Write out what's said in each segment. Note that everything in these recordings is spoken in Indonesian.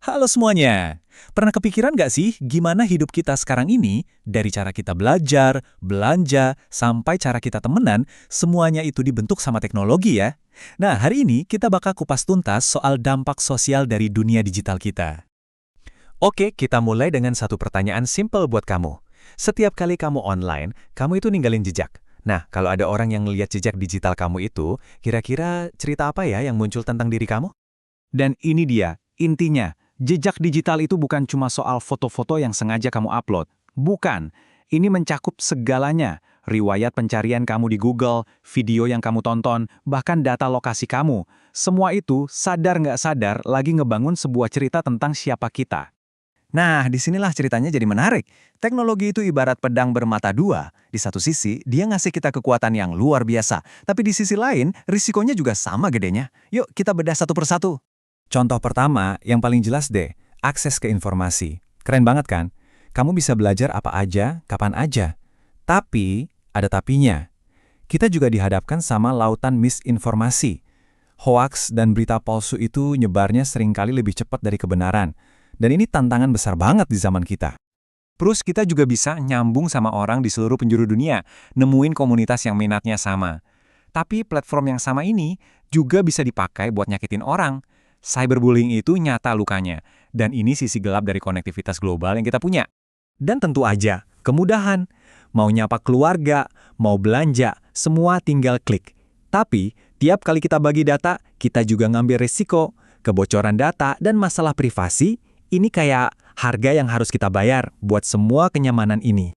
Halo semuanya. Pernah kepikiran nggak sih gimana hidup kita sekarang ini, dari cara kita belajar, belanja, sampai cara kita temenan, semuanya itu dibentuk sama teknologi ya? Nah, hari ini kita bakal kupas tuntas soal dampak sosial dari dunia digital kita. Oke, kita mulai dengan satu pertanyaan simple buat kamu. Setiap kali kamu online, kamu itu ninggalin jejak. Nah, kalau ada orang yang ngeliat jejak digital kamu itu, kira-kira cerita apa ya yang muncul tentang diri kamu? Dan ini dia, intinya, jejak digital itu bukan cuma soal foto-foto yang sengaja kamu upload. Bukan, ini mencakup segalanya. Riwayat pencarian kamu di Google, video yang kamu tonton, bahkan data lokasi kamu. Semua itu, sadar nggak sadar, lagi ngebangun sebuah cerita tentang siapa kita. Nah, disinilah ceritanya jadi menarik. Teknologi itu ibarat pedang bermata dua. Di satu sisi, dia ngasih kita kekuatan yang luar biasa. Tapi di sisi lain, risikonya juga sama gedenya. Yuk, kita bedah satu persatu. Contoh pertama, yang paling jelas deh, akses ke informasi. Keren banget kan? Kamu bisa belajar apa aja, kapan aja. Tapi, ada tapinya. Kita juga dihadapkan sama lautan misinformasi. Hoaks dan berita palsu itu nyebarnya seringkali lebih cepat dari kebenaran. Dan ini tantangan besar banget di zaman kita. Terus kita juga bisa nyambung sama orang di seluruh penjuru dunia, nemuin komunitas yang minatnya sama. Tapi platform yang sama ini juga bisa dipakai buat nyakitin orang. Cyberbullying itu nyata lukanya, dan ini sisi gelap dari konektivitas global yang kita punya. Dan tentu aja, kemudahan. Mau nyapa keluarga, mau belanja, semua tinggal klik. Tapi, tiap kali kita bagi data, kita juga ngambil risiko. Kebocoran data dan masalah privasi, ini kayak harga yang harus kita bayar buat semua kenyamanan ini.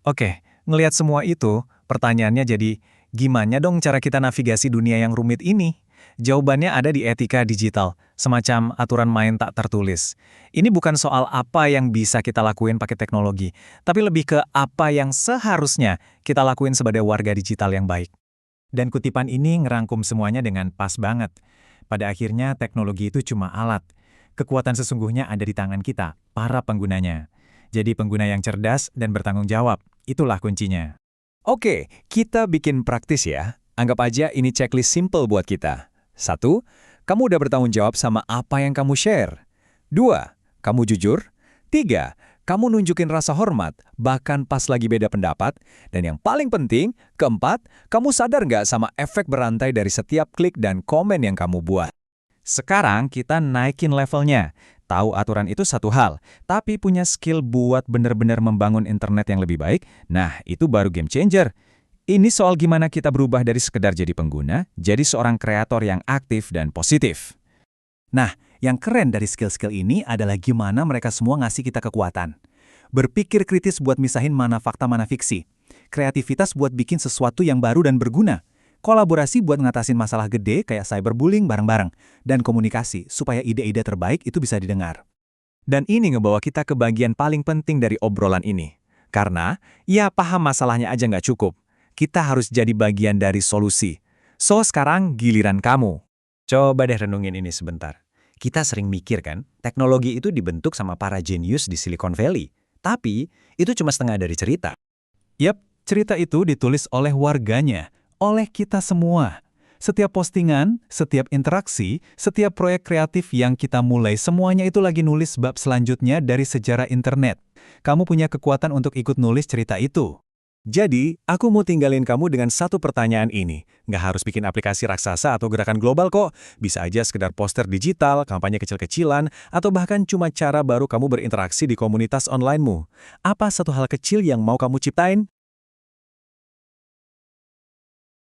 Oke, ngelihat semua itu, pertanyaannya jadi, gimana dong cara kita navigasi dunia yang rumit ini? Jawabannya ada di etika digital, semacam aturan main tak tertulis. Ini bukan soal apa yang bisa kita lakuin pakai teknologi, tapi lebih ke apa yang seharusnya kita lakuin sebagai warga digital yang baik. Dan kutipan ini ngerangkum semuanya dengan pas banget. Pada akhirnya teknologi itu cuma alat. Kekuatan sesungguhnya ada di tangan kita, para penggunanya. Jadi pengguna yang cerdas dan bertanggung jawab, itulah kuncinya. Oke, kita bikin praktis ya. Anggap aja ini checklist simple buat kita. 1. Kamu udah bertanggung jawab sama apa yang kamu share. 2. Kamu jujur. 3. Kamu nunjukin rasa hormat, bahkan pas lagi beda pendapat. Dan yang paling penting, keempat, kamu sadar nggak sama efek berantai dari setiap klik dan komen yang kamu buat. Sekarang kita naikin levelnya. Tahu aturan itu satu hal, tapi punya skill buat benar-benar membangun internet yang lebih baik, nah itu baru game changer. Ini soal gimana kita berubah dari sekedar jadi pengguna, jadi seorang kreator yang aktif dan positif. Nah, yang keren dari skill-skill ini adalah gimana mereka semua ngasih kita kekuatan. Berpikir kritis buat misahin mana fakta mana fiksi. Kreativitas buat bikin sesuatu yang baru dan berguna. Kolaborasi buat ngatasin masalah gede kayak cyberbullying bareng-bareng. Dan komunikasi supaya ide-ide terbaik itu bisa didengar. Dan ini ngebawa kita ke bagian paling penting dari obrolan ini. Karena, ya paham masalahnya aja nggak cukup. Kita harus jadi bagian dari solusi. So, sekarang giliran kamu. Coba deh renungin ini sebentar. Kita sering mikir kan, teknologi itu dibentuk sama para jenius di Silicon Valley. Tapi, itu cuma setengah dari cerita. Yap, cerita itu ditulis oleh warganya, oleh kita semua. Setiap postingan, setiap interaksi, setiap proyek kreatif yang kita mulai, semuanya itu lagi nulis bab selanjutnya dari sejarah internet. Kamu punya kekuatan untuk ikut nulis cerita itu. Jadi, aku mau tinggalin kamu dengan satu pertanyaan ini. Nggak harus bikin aplikasi raksasa atau gerakan global kok. Bisa aja sekedar poster digital, kampanye kecil-kecilan, atau bahkan cuma cara baru kamu berinteraksi di komunitas online-mu. Apa satu hal kecil yang mau kamu ciptain?